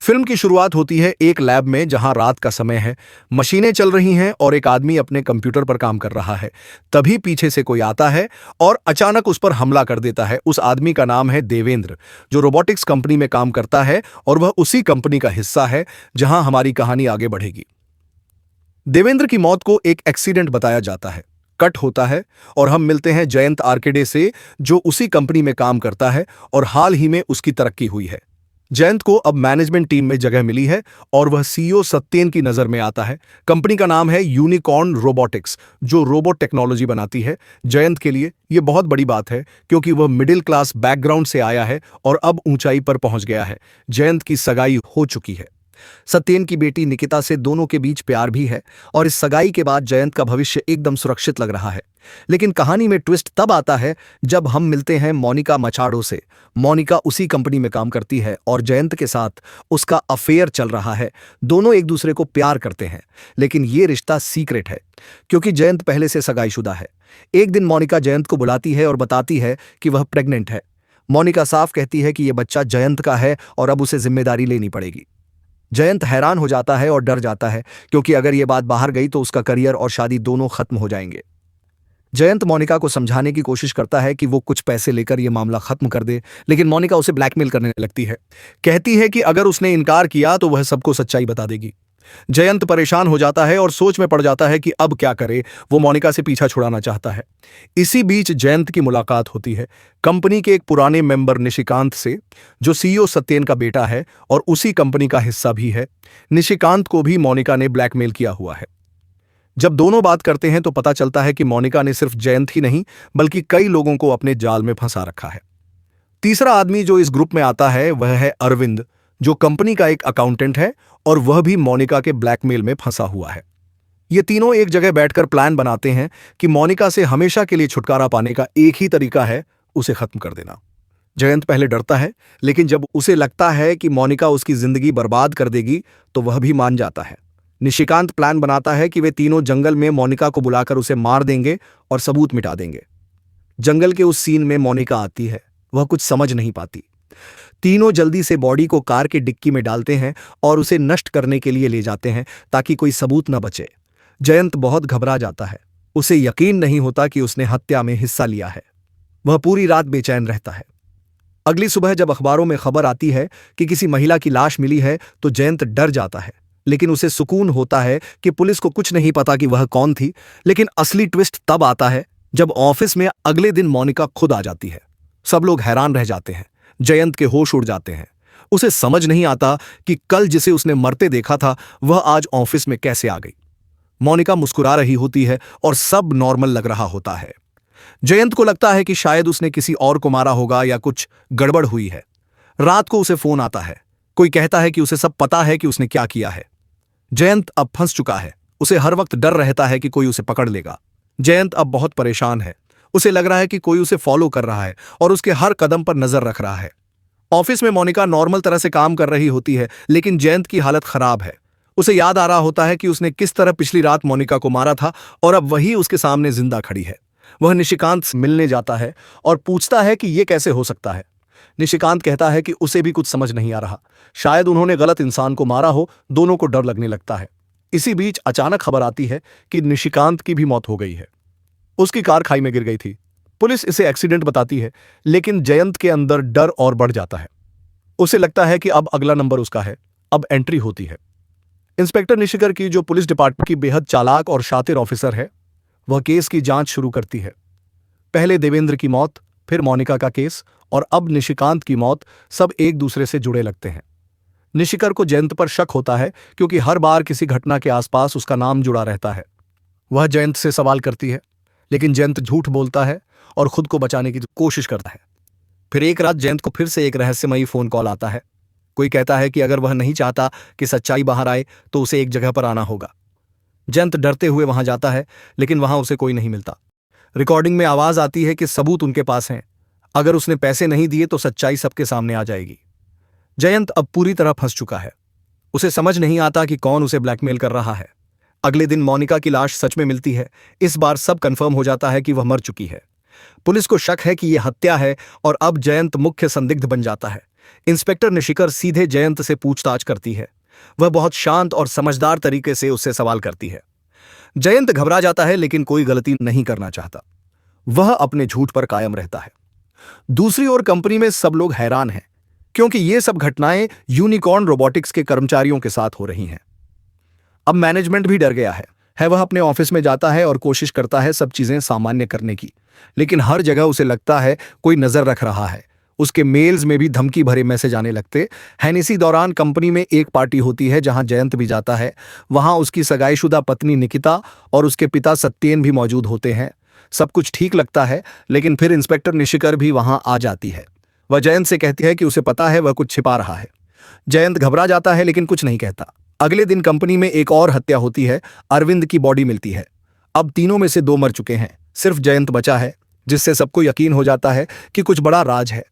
Film की शुरुआत होती है एक लैब में जहां रात का समय है, मशीनें चल रही हैं और एक आदमी अपने कंप्यूटर पर काम कर रहा है। तभी पीछे से कोई आता है और अचानक उस पर हमला कर देता है। उस आदमी का नाम है देवेंद्र, जो रोबोटिक्स कंपनी में काम करता है और वह उसी कंपनी का हिस्सा है जहां हमारी कहानी आगे बढ़ेगी। देवेंद्र की मौत को एक एक्सीडेंट बताया जाता है। कट होता है और हम मिलते हैं जयंत आर्केडे से, जो उसी कंपनी में काम करता है और हाल ही में उसकी तरक्की हुई है। जयंत को अब मैनेजमेंट टीम में जगह मिली है और वह सीईओ सत्येन की नजर में आता है। कंपनी का नाम है यूनिकॉर्न रोबोटिक्स, जो रोबोट टेक्नोलॉजी बनाती है। जयंत के लिए यह बहुत बड़ी बात है क्योंकि वह मिडिल क्लास बैकग्राउंड से आया है और अब ऊंचाई पर पहुंच गया है। जयंत की सगाई हो चुकी है। सत्येन की बेटी निकिता से दोनों के बीच प्यार भी है और इस सगाई के बाद जयंत का भविष्य एकदम सुरक्षित लग रहा है। लेकिन कहानी में ट्विस्ट तब आता है जब हम मिलते हैं मोनिका मचाडो से। मोनिका उसी कंपनी में काम करती है और जयंत के साथ उसका अफेयर चल रहा है। दोनों एक दूसरे को प्यार करते हैं, लेकिन ये रिश्ता सीक्रेट है क्योंकि जयंत पहले से सगाईशुदा है। एक दिन मोनिका जयंत को बुलाती है और बताती है कि वह प्रेग्नेंट है। मोनिका साफ कहती है कि यह बच्चा जयंत का है और अब उसे जिम्मेदारी लेनी पड़ेगी। जयंत हैरान हो जाता है और डर जाता है क्योंकि अगर यह बात बाहर गई तो उसका करियर और शादी दोनों खत्म हो जाएंगे। जयंत मोनिका को समझाने की कोशिश करता है कि वो कुछ पैसे लेकर यह मामला खत्म कर दे, लेकिन मोनिका उसे ब्लैकमेल करने लगती है। कहती है कि अगर उसने इनकार किया तो वह सबको सच्चाई बता देगी। जयंत परेशान हो जाता है और सोच में पड़ जाता है कि अब क्या करे। वो मोनिका से पीछा छुड़ाना चाहता है। इसी बीच जयंत की मुलाकात होती है कंपनी के एक पुराने मेंबर निशिकांत से, जो सीईओ सत्येन का बेटा है और उसी कंपनी का हिस्सा भी है। निशिकांत को भी मोनिका ने ब्लैकमेल किया हुआ है। जब दोनों बात करते हैं तो पता चलता है कि मोनिका ने सिर्फ जयंत ही नहीं बल्कि कई लोगों को अपने जाल में फंसा रखा है। तीसरा आदमी जो इस ग्रुप में आता है वह है अरविंद, जो कंपनी का एक अकाउंटेंट है और वह भी मोनिका के ब्लैकमेल में फंसा हुआ है। ये तीनों एक जगह बैठकर प्लान बनाते हैं कि मोनिका से हमेशा के लिए छुटकारा पाने का एक ही तरीका है, उसे खत्म कर देना। जयंत पहले डरता है, लेकिन जब उसे लगता है कि मोनिका उसकी जिंदगी बर्बाद कर देगी तो वह भी मान जाता है। निशिकांत प्लान बनाता है कि वे तीनों जंगल में मोनिका को बुलाकर उसे मार देंगे और सबूत मिटा देंगे। जंगल के उस सीन में मोनिका आती है। वह कुछ समझ नहीं पाती। तीनों जल्दी से बॉडी को कार की डिक्की में डालते हैं और उसे नष्ट करने के लिए ले जाते हैं ताकि कोई सबूत न बचे। जयंत बहुत घबरा जाता है। उसे यकीन नहीं होता कि उसने हत्या में हिस्सा लिया है। वह पूरी रात बेचैन रहता है। अगली सुबह जब अखबारों में खबर आती है कि किसी महिला की लाश मिली है तो जयंत डर जाता है, लेकिन उसे सुकून होता है कि पुलिस को कुछ नहीं पता कि वह कौन थी। लेकिन असली ट्विस्ट तब आता है जब ऑफिस में अगले दिन मोनिका खुद आ जाती है। सब लोग हैरान रह जाते हैं। जयंत के होश उड़ जाते हैं। उसे समझ नहीं आता कि कल जिसे उसने मरते देखा था वह आज ऑफिस में कैसे आ गई। मोनिका मुस्कुरा रही होती है और सब नॉर्मल लग रहा होता है। जयंत को लगता है कि शायद उसने किसी और को मारा होगा या कुछ गड़बड़ हुई है। रात को उसे फोन आता है। कोई कहता है कि उसे सब पता है कि उसने क्या किया है। जयंत अब फंस चुका है। उसे हर वक्त डर रहता है कि कोई उसे पकड़ लेगा। जयंत अब बहुत परेशान है। उसे लग रहा है कि कोई उसे फॉलो कर रहा है और उसके हर कदम पर नजर रख रहा है। ऑफिस में मोनिका नॉर्मल तरह से काम कर रही होती है, लेकिन जयंत की हालत खराब है। उसे याद आ रहा होता है कि उसने किस तरह पिछली रात मोनिका को मारा था और अब वही उसके सामने जिंदा खड़ी है। वह निशिकांत से मिलने जाता है और पूछता है कि यह कैसे हो सकता है। निशिकांत कहता है कि उसे भी कुछ समझ नहीं आ रहा। शायद उन्होंने गलत इंसान को मारा हो। दोनों को डर लगने लगता है। इसी बीच अचानक खबर आती है कि निशिकांत की भी मौत हो गई है। उसकी कार खाई में गिर गई थी। पुलिस इसे एक्सीडेंट बताती है, लेकिन जयंत के अंदर डर और बढ़ जाता है। उसे लगता है कि अब अगला नंबर उसका है। अब एंट्री होती है इंस्पेक्टर निशिकर की, जो पुलिस डिपार्टमेंट की बेहद चालाक और शातिर ऑफिसर है। वह केस की जांच शुरू करती है। पहले देवेंद्र की मौत, फिर मोनिका का केस और अब निशिकांत की मौत, सब एक दूसरे से जुड़े लगते हैं। निशिकर को जयंत पर शक होता है क्योंकि हर बार किसी घटना के आसपास उसका नाम जुड़ा रहता है। वह जयंत से सवाल करती है, लेकिन जयंत झूठ बोलता है और खुद को बचाने की कोशिश करता है। फिर एक रात जयंत को फिर से एक रहस्यमयी फोन कॉल आता है। कोई कहता है कि अगर वह नहीं चाहता कि सच्चाई बाहर आए तो उसे एक जगह पर आना होगा। जयंत डरते हुए वहां जाता है, लेकिन वहां उसे कोई नहीं मिलता। रिकॉर्डिंग में आवाज आती है कि सबूत उनके पास हैं। अगर उसने पैसे नहीं दिए तो सच्चाई सबके सामने आ जाएगी। जयंत अब पूरी तरह फंस चुका है। उसे समझ नहीं आता कि कौन उसे ब्लैकमेल कर रहा है। अगले दिन मोनिका की लाश सच में मिलती है। इस बार सब कंफर्म हो जाता है कि वह मर चुकी है। पुलिस को शक है कि यह हत्या है और अब जयंत मुख्य संदिग्ध बन जाता है। इंस्पेक्टर निशिकर सीधे जयंत से पूछताछ करती है। वह बहुत शांत और समझदार तरीके से उससे सवाल करती है। जयंत घबरा जाता है लेकिन कोई गलती नहीं करना चाहता। वह अपने झूठ पर कायम रहता है। दूसरी ओर कंपनी में सब लोग हैरान हैं क्योंकि ये सब घटनाएं यूनिकॉर्न रोबोटिक्स के कर्मचारियों के साथ हो रही हैं। अब मैनेजमेंट भी डर गया है। वह अपने ऑफिस में जाता है और कोशिश करता है सब चीजें सामान्य करने की, लेकिन हर जगह उसे लगता है कोई नजर रख रहा है। उसके मेल्स में भी धमकी भरे मैसेज आने लगते हैं। इसी दौरान कंपनी में एक पार्टी होती है जहां जयंत भी जाता है। वहां उसकी सगाईशुदा पत्नी निकिता और उसके पिता सत्येन भी मौजूद होते हैं। सब कुछ ठीक लगता है, लेकिन फिर इंस्पेक्टर निशिकर भी वहां आ जाती है। वह जयंत से कहती है कि उसे पता है वह कुछ छिपा रहा है। जयंत घबरा जाता है लेकिन कुछ नहीं कहता। अगले दिन कंपनी में एक और हत्या होती है। अरविंद की बॉडी मिलती है। अब तीनों में से दो मर चुके हैं, सिर्फ जयंत बचा है, जिससे सबको यकीन हो जाता है कि कुछ बड़ा राज है।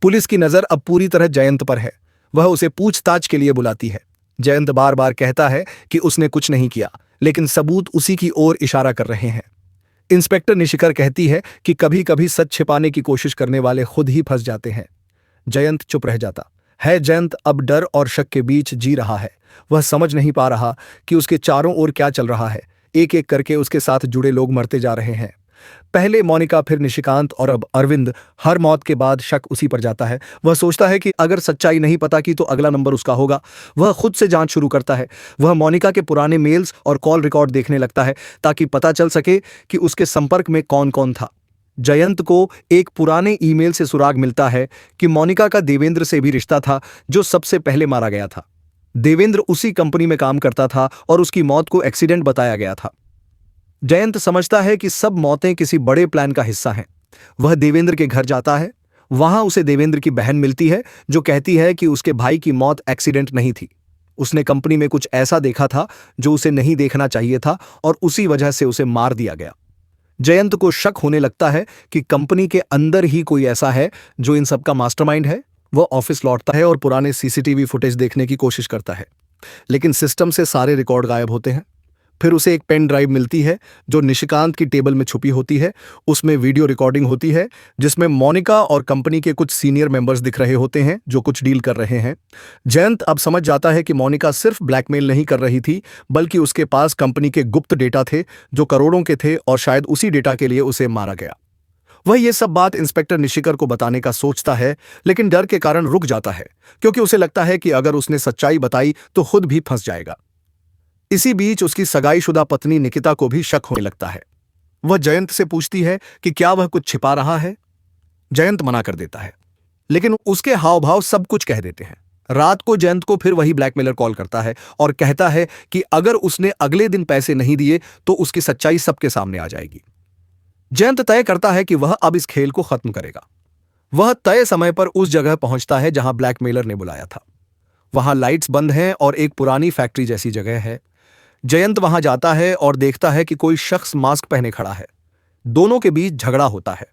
पुलिस की नजर अब पूरी तरह जयंत पर है। वह उसे पूछताछ के लिए बुलाती है। जयंत बार बार कहता है कि उसने कुछ नहीं किया, लेकिन सबूत उसी की ओर इशारा कर रहे हैं। इंस्पेक्टर निशिकर कहती है कि कभी कभी सच छिपाने की कोशिश करने वाले खुद ही फंस जाते हैं। जयंत चुप रह जाता है। जयंत अब डर और शक के बीच जी रहा है। वह समझ नहीं पा रहा कि उसके चारों ओर क्या चल रहा है। एक एक करके उसके साथ जुड़े लोग मरते जा रहे हैं। पहले मोनिका, फिर निशिकांत और अब अरविंद। हर मौत के बाद शक उसी पर जाता है। वह सोचता है कि अगर सच्चाई नहीं पता की तो अगला नंबर उसका होगा। वह खुद से जांच शुरू करता है। वह मोनिका के पुराने मेल्स और कॉल रिकॉर्ड देखने लगता है ताकि पता चल सके कि उसके संपर्क में कौन कौन था। जयंत को एक पुराने ईमेल से सुराग मिलता है कि मोनिका का देवेंद्र से भी रिश्ता था, जो सबसे पहले मारा गया था। देवेंद्र उसी कंपनी में काम करता था और उसकी मौत को एक्सीडेंट बताया गया था। जयंत समझता है कि सब मौतें किसी बड़े प्लान का हिस्सा हैं। वह देवेंद्र के घर जाता है। वहां उसे देवेंद्र की बहन मिलती है, जो कहती है कि उसके भाई की मौत एक्सीडेंट नहीं थी। उसने कंपनी में कुछ ऐसा देखा था जो उसे नहीं देखना चाहिए था और उसी वजह से उसे मार दिया गया। जयंत को शक होने लगता है कि कंपनी के अंदर ही कोई ऐसा है जो इन सबका मास्टरमाइंड है। वह ऑफिस लौटता है और पुराने सीसीटीवी फुटेज देखने की कोशिश करता है, लेकिन सिस्टम से सारे रिकॉर्ड गायब होते हैं। फिर उसे एक पेन ड्राइव मिलती है जो निशिकांत की टेबल में छुपी होती है। उसमें वीडियो रिकॉर्डिंग होती है जिसमें मोनिका और कंपनी के कुछ सीनियर मेंबर्स दिख रहे होते हैं जो कुछ डील कर रहे हैं। जयंत अब समझ जाता है कि मोनिका सिर्फ ब्लैकमेल नहीं कर रही थी, बल्कि उसके पास कंपनी के गुप्त डेटा थे जो करोड़ों के थे और शायद उसी डेटा के लिए उसे मारा गया। वह ये सब बात इंस्पेक्टर निशिकर को बताने का सोचता है, लेकिन डर के कारण रुक जाता है क्योंकि उसे लगता है कि अगर उसने सच्चाई बताई तो खुद भी फंस जाएगा। इसी बीच उसकी सगाईशुदा पत्नी निकिता को भी शक होने लगता है। वह जयंत से पूछती है कि क्या वह कुछ छिपा रहा है। जयंत मना कर देता है, लेकिन उसके हाव भाव सब कुछ कह देते हैं। रात को जयंत को फिर वही ब्लैकमेलर कॉल करता है और कहता है कि अगर उसने अगले दिन पैसे नहीं दिए तो उसकी सच्चाई सबके सामने आ जाएगी। जयंत तय करता है कि वह अब इस खेल को खत्म करेगा। वह तय समय पर उस जगह पहुंचता है जहां ब्लैकमेलर ने बुलाया था। वहां लाइट्स बंद हैं और एक पुरानी फैक्ट्री जैसी जगह है। जयंत वहां जाता है और देखता है कि कोई शख्स मास्क पहने खड़ा है। दोनों के बीच झगड़ा होता है।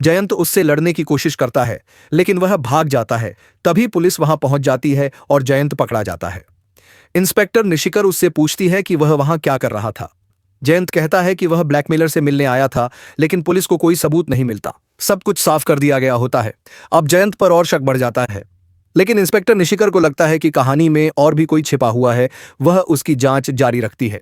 जयंत उससे लड़ने की कोशिश करता है, लेकिन वह भाग जाता है। तभी पुलिस वहां पहुंच जाती है और जयंत पकड़ा जाता है। इंस्पेक्टर निशिकर उससे पूछती है कि वह वहां क्या कर रहा था। जयंत कहता है कि वह ब्लैकमेलर से मिलने आया था, लेकिन पुलिस को कोई सबूत नहीं मिलता। सब कुछ साफ कर दिया गया होता है। अब जयंत पर और शक बढ़ जाता है, लेकिन इंस्पेक्टर निशिकर को लगता है कि कहानी में और भी कोई छिपा हुआ है। वह उसकी जांच जारी रखती है।